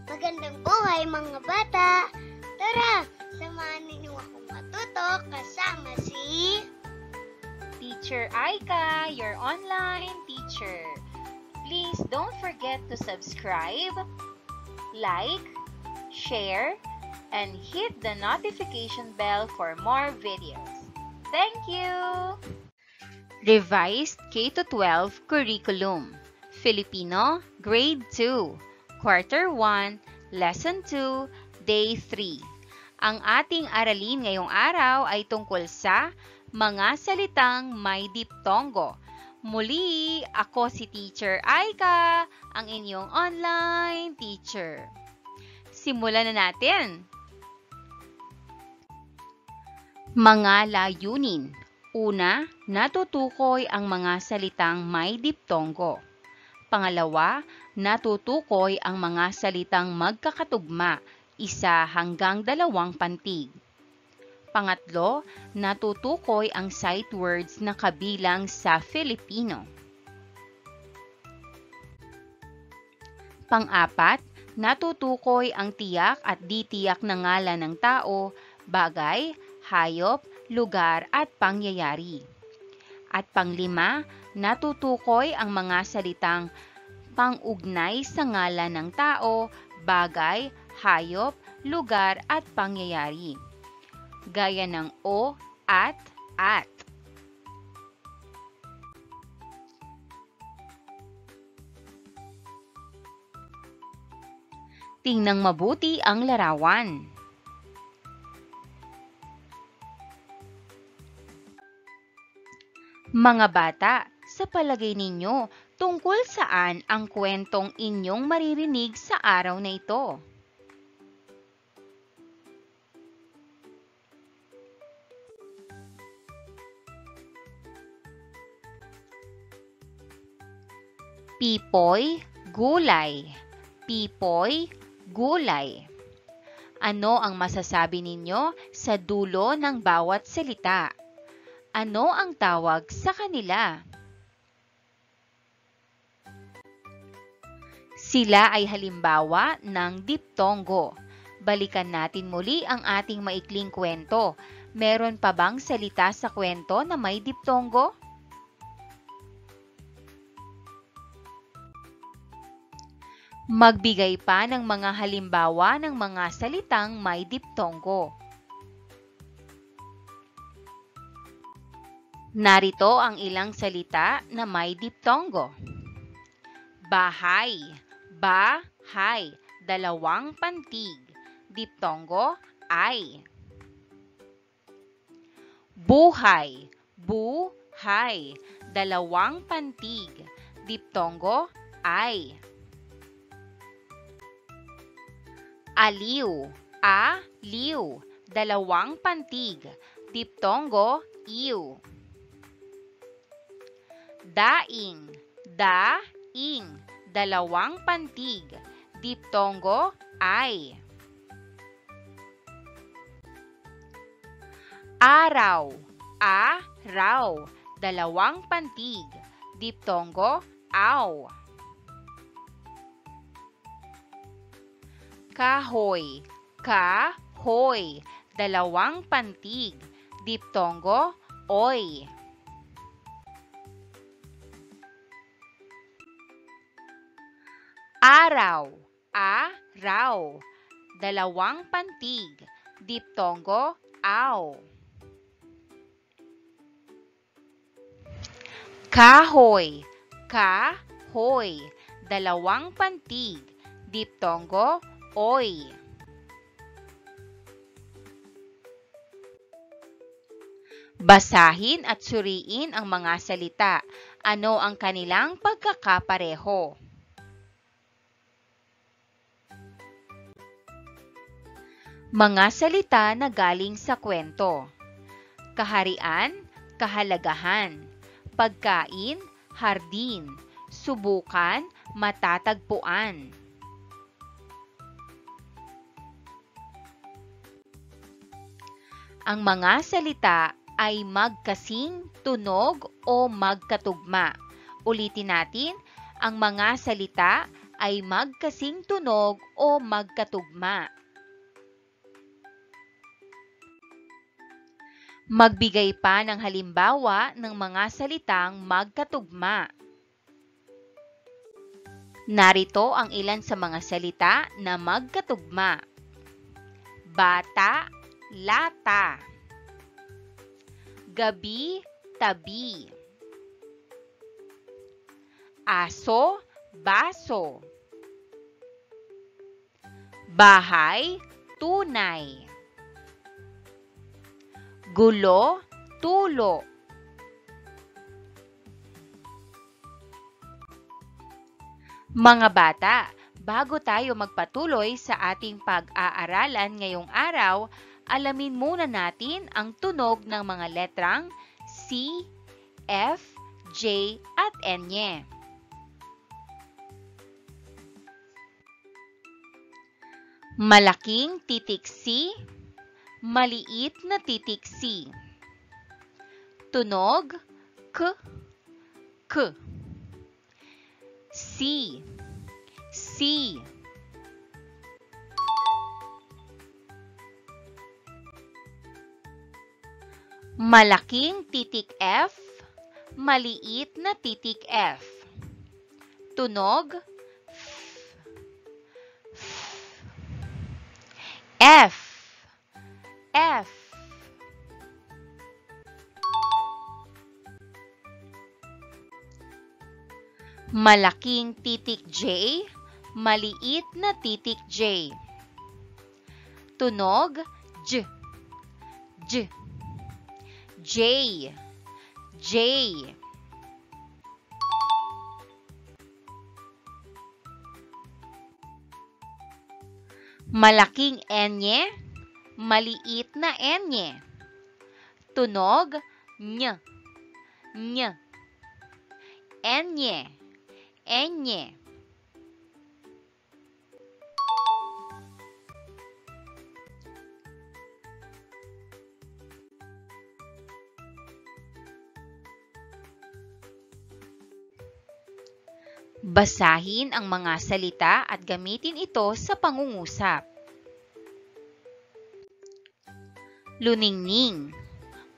Magandang buhay mga bata! Tara, samahan ninyo akong matuto kasama si Teacher Aika, your online teacher. Please don't forget to subscribe, like, share, and hit the notification bell for more videos. Thank you! Revised K-12 Curriculum Filipino, Grade 2 Quarter 1, Lesson 2, Day 3. Ang ating aralin ngayong araw ay tungkol sa mga salitang may diptongo. Muli, ako si Teacher Aika, ang inyong online teacher. Simulan na natin. Mga layunin. Una, natutukoy ang mga salitang may diptongo. Pangalawa, natutukoy ang mga salitang magkakatugma, 1 hanggang 2 pantig. Pangatlo, natutukoy ang sight words na kabilang sa Filipino. Pang-apat, natutukoy ang tiyak at di-tiyak na ngalan ng tao, bagay, hayop, lugar at pangyayari. At pang-5, natutukoy ang mga salitang pang-ugnay sa ngalan ng tao, bagay, hayop, lugar at pangyayari. Gaya ng o, at. Tingnan mabuti ang larawan. Mga bata, sa palagay ninyo, tungkol saan ang kwentong inyong maririnig sa araw na ito? Pipoy, gulay. Pipoy, gulay. Ano ang masasabi ninyo sa dulo ng bawat salita? Ano ang tawag sa kanila? Sila ay halimbawa ng diptongo. Balikan natin muli ang ating maikling kwento. Meron pa bang salita sa kwento na may diptongo? Magbigay pa ng mga halimbawa ng mga salitang may diptongo. Narito ang ilang salita na may diptongo. Bahay, bahay, 2 pantig. Diptongo, ay. Buhay, buhay, 2 pantig. Diptongo, ay. Aliw, aliw, 2 pantig. Diptongo, iw. Daing, daing, 2 pantig. Diptongo, ay. Araw, araw, 2 pantig. Diptongo, aw. Kahoy, kahoy, 2 pantig. Diptongo, oy. Araw, araw, 2 pantig. Diptongo, aw. Kahoy, kahoy, 2 pantig. Diptongo, oy. Basahin at suriin ang mga salita. Ano ang kanilang pagkakapareho? Mga salita na galing sa kwento. Kaharian, kahalagahan. Pagkain, hardin. Subukan, matatagpuan. Ang mga salita ay magkasing, tunog o magkatugma. Ulitin natin, ang mga salita ay magkasing tunog o magkatugma. Magbigay pa ng halimbawa ng mga salitang magkatugma. Narito ang ilan sa mga salita na magkatugma. Bata, lata. Gabi, tabi. Aso, baso. Bahay, tunay. Gulo, tulo. Mga bata, bago tayo magpatuloy sa ating pag-aaralan ngayong araw, alamin muna natin ang tunog ng mga letrang C, F, J at N. Malaking titik C, maliit na titik C. Tunog K, K. C, C. Malaking titik F, maliit na titik F. Tunog F, F. Malaking titik J, maliit na titik J. Tunog J, J. J, J. Malaking N, maliit na N. Tunog Ny, Ny. N, N. Basahin ang mga salita at gamitin ito sa pangungusap. Luningning,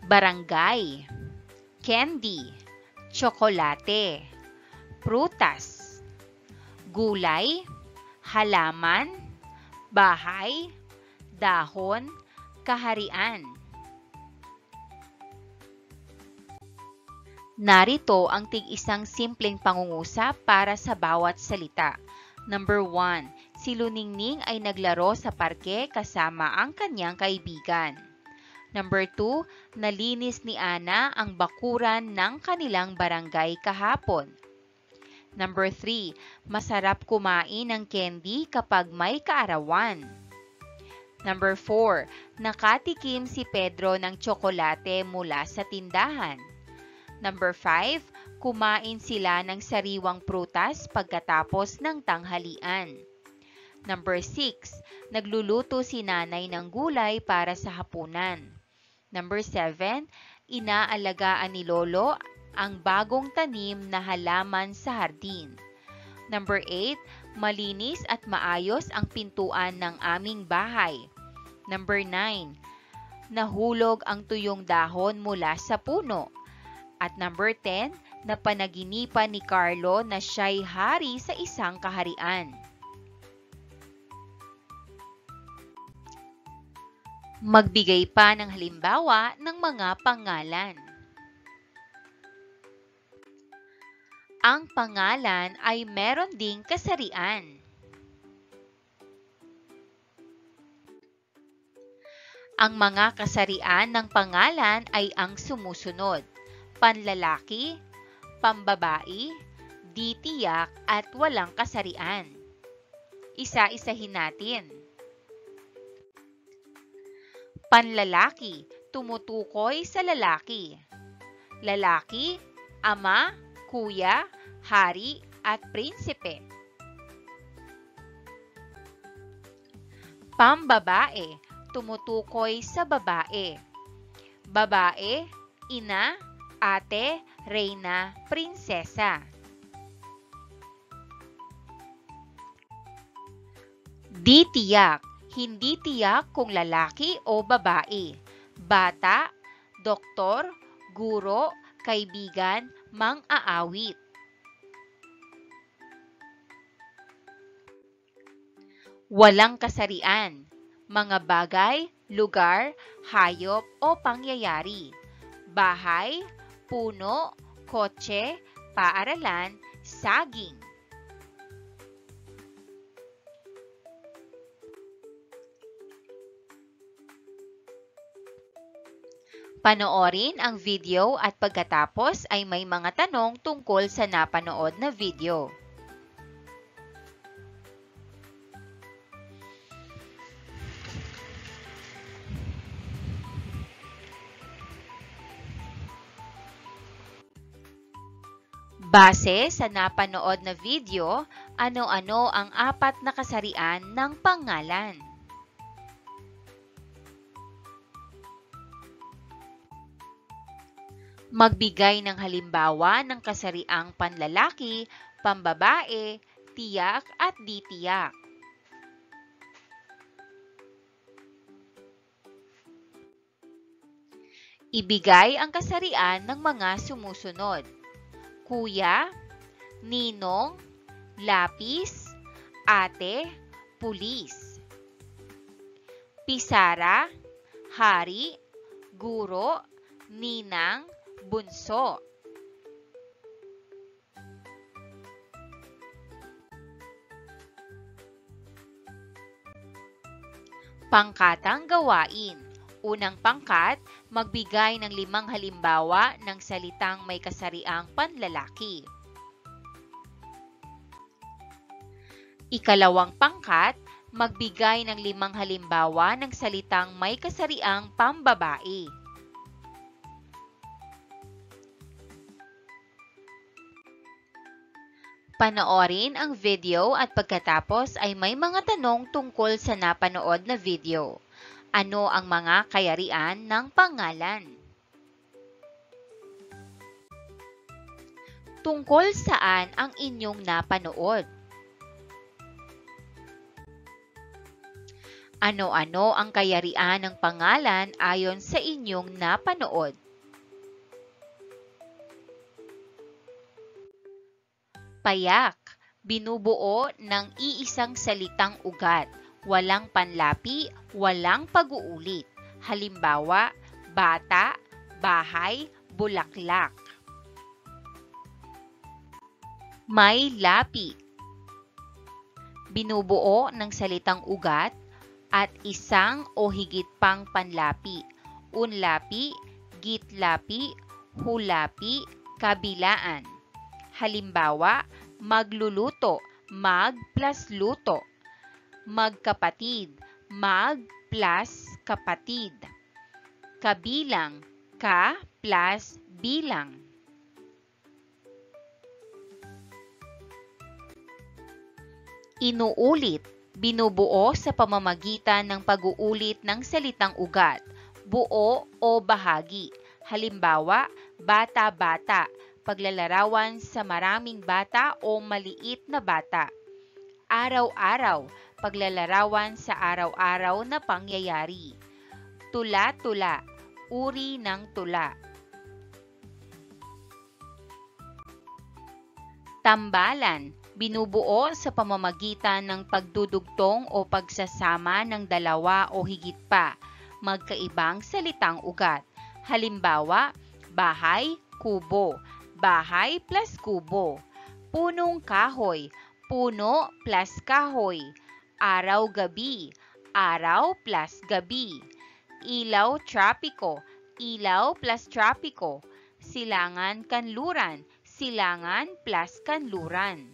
barangay, candy, tsokolate, prutas, gulay, halaman, bahay, dahon, kaharian. Narito ang tig-isang simpleng pangungusap para sa bawat salita. Number 1. Si Luningning ay naglaro sa parke kasama ang kanyang kaibigan. Number 2. Nalinis ni Ana ang bakuran ng kanilang barangay kahapon. Number 3. Masarap kumain ng candy kapag may kaarawan. Number 4. Nakatikim si Pedro ng tsokolate mula sa tindahan. Number 5, kumain sila ng sariwang prutas pagkatapos ng tanghalian. Number 6, nagluluto si nanay ng gulay para sa hapunan. Number 7, inaalagaan ni Lolo ang bagong tanim na halaman sa hardin. Number 8, malinis at maayos ang pintuan ng aming bahay. Number 9, nahulog ang tuyong dahon mula sa puno. At number 10, napanaginipan ni Carlo na siya'y hari sa isang kaharian. Magbigay pa ng halimbawa ng mga pangalan. Ang pangalan ay meron ding kasarian. Ang mga kasarian ng pangalan ay ang sumusunod: panlalaki, pambabae, di tiyak at walang kasarian. Isa-isahin natin. Panlalaki, tumutukoy sa lalaki. Lalaki, ama, kuya, hari at prinsipe. Pambabae, tumutukoy sa babae. Babae, ina, ate, reyna, prinsesa. Di tiyak, hindi tiyak kung lalaki o babae. Bata, doktor, guro, kaibigan, mang-aawit. Walang kasarian. Mga bagay, lugar, hayop o pangyayari. Bahay, puno, kotse, paaralan, saging. Panoorin ang video at pagkatapos ay may mga tanong tungkol sa napanood na video. Base sa napanood na video, ano-ano ang 4 na kasarian ng pangalan? Magbigay ng halimbawa ng kasariang panlalaki, pambabae, tiyak at di tiyak. Ibigay ang kasarian ng mga sumusunod: kuya, ninong, lapis, ate, pulis. Pisara, hari, guro, ninang, bunso. Pangkatang gawain. Unang pangkat, magbigay ng 5 halimbawa ng salitang may kasariang panlalaki. Ikalawang pangkat, magbigay ng 5 halimbawa ng salitang may kasariang pambabae. Panoorin ang video at pagkatapos ay may mga tanong tungkol sa napanood na video. Ano ang mga kayarian ng pangalan? Tungkol saan ang inyong napanood? Ano-ano ang kayarian ng pangalan ayon sa inyong napanood? Payak, binubuo ng iisang salitang ugat, walang panlapi, walang pag-uulit. Halimbawa, bata, bahay, bulaklak. May lapi, binubuo ng salitang ugat at isang o higit pang panlapi. Unlapi, gitlapi, hulapi, kabilaan. Halimbawa, magluluto, mag plus luto. Magkapatid, mag plus kapatid. Kabilang, ka plus bilang. Inuulit, binubuo sa pamamagitan ng pag-uulit ng salitang ugat, buo o bahagi. Halimbawa, bata-bata, paglalarawan sa maraming bata o maliit na bata. Araw-araw, paglalarawan sa araw-araw na pangyayari. Tula-tula, uri ng tula. Tambalan, binubuo sa pamamagitan ng pagdudugtong o pagsasama ng 2 o higit pa, magkaibang salitang ugat. Halimbawa, bahay, kubo. Bahay plus kubo. Punong kahoy, puno plus kahoy. Araw-gabi, araw plus gabi. Ilaw trapiko, ilaw plus trapiko. Silangan-kanluran, silangan plus kanluran.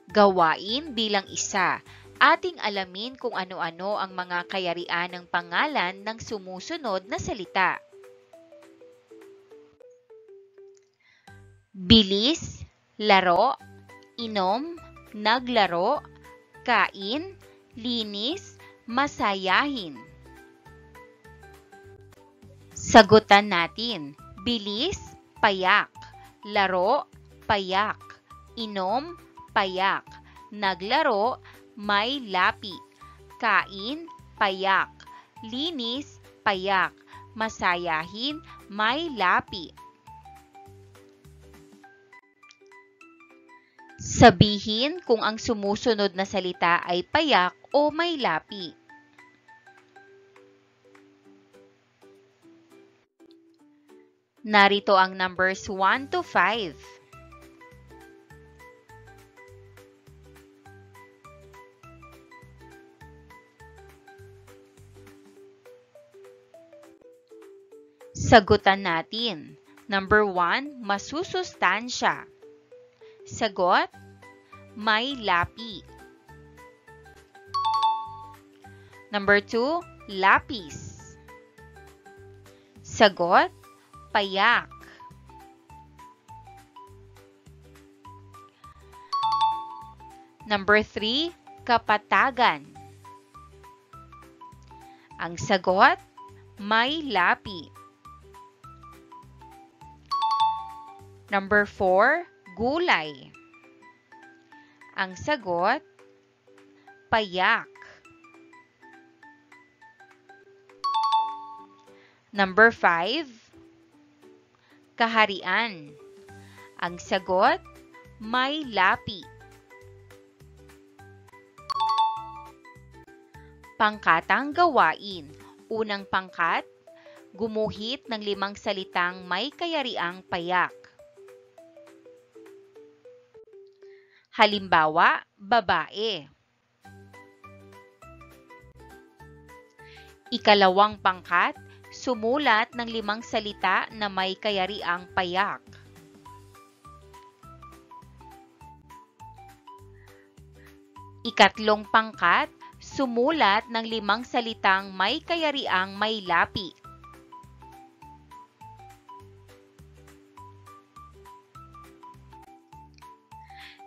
Gawain bilang isa. Ating alamin kung ano-ano ang mga kayarian ng pangalan ng sumusunod na salita. Bilis, laro, inom, naglaro, kain, linis, masayahin. Sagutan natin. Bilis, payak. Laro, payak. Inom, payak. Naglaro, may lapi. Kain, payak. Linis, payak. Masayahin, may lapi. Sabihin kung ang sumusunod na salita ay payak o may lapi. Narito ang numbers 1 to 5. Sagutan natin. Number 1, masusustansya. Sagot, may lapi. Number 2, lapis. Sagot, payak. Number 3, kapatagan. Ang sagot, may lapi. Number 4, gulay. Ang sagot, payak. Number 5, kaharian. Ang sagot, may lapi. Pangkatang gawain. Unang pangkat, gumuhit ng 5 salitang may kayariang payak. Halimbawa, babae. Ikalawang pangkat, sumulat ng 5 salita na may kayariang payak. Ikatlong pangkat, sumulat ng 5 salitang may kayariang may lapi.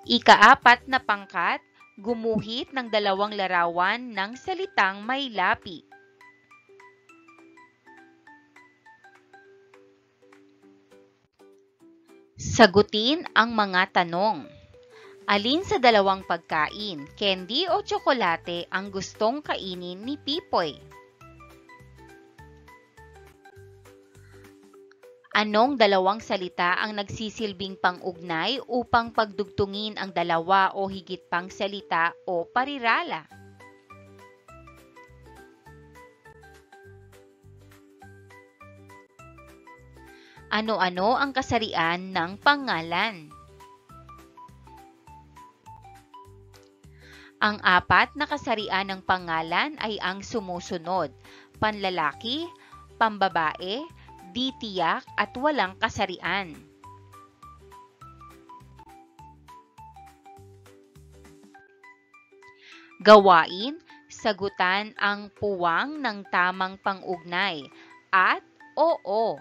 Ikaapat na pangkat, gumuhit ng 2 larawan ng salitang may lapi. Sagutin ang mga tanong. Alin sa 2 pagkain, candy o tsokolate, ang gustong kainin ni Pipoy? Anong 2 salita ang nagsisilbing pang-ugnay upang pagdugtungin ang 2 o higit pang salita o parirala? Ano-ano ang kasarian ng pangalan? Ang 4 na kasarian ng pangalan ay ang sumusunod: panlalaki, pambabae, di tiyak at walang kasarian. Gawain, sagutan ang puwang ng tamang pang-ugnay at oo.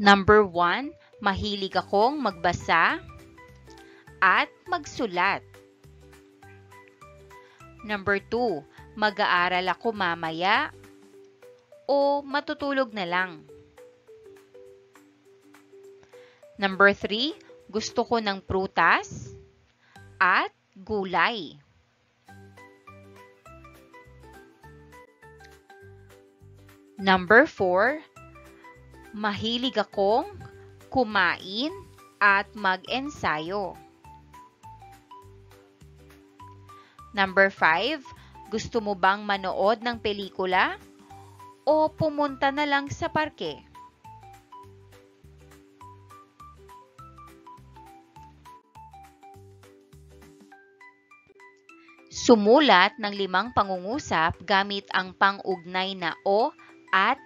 Number 1, mahilig akong magbasa at magsulat. Number 2, mag-aaral ako mamaya o matutulog na lang. Number 3, gusto ko ng prutas at gulay. Number 4, mahilig akong kumain at mag-ensayo. Number 5, gusto mo bang manood ng pelikula o pumunta na lang sa parke? Sumulat ng 5 pangungusap gamit ang pang-ugnay na o at.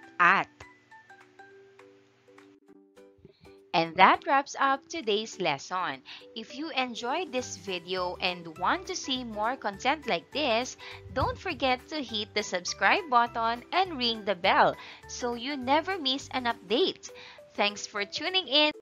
And that wraps up today's lesson. If you enjoyed this video and want to see more content like this, don't forget to hit the subscribe button and ring the bell so you never miss an update. Thanks for tuning in.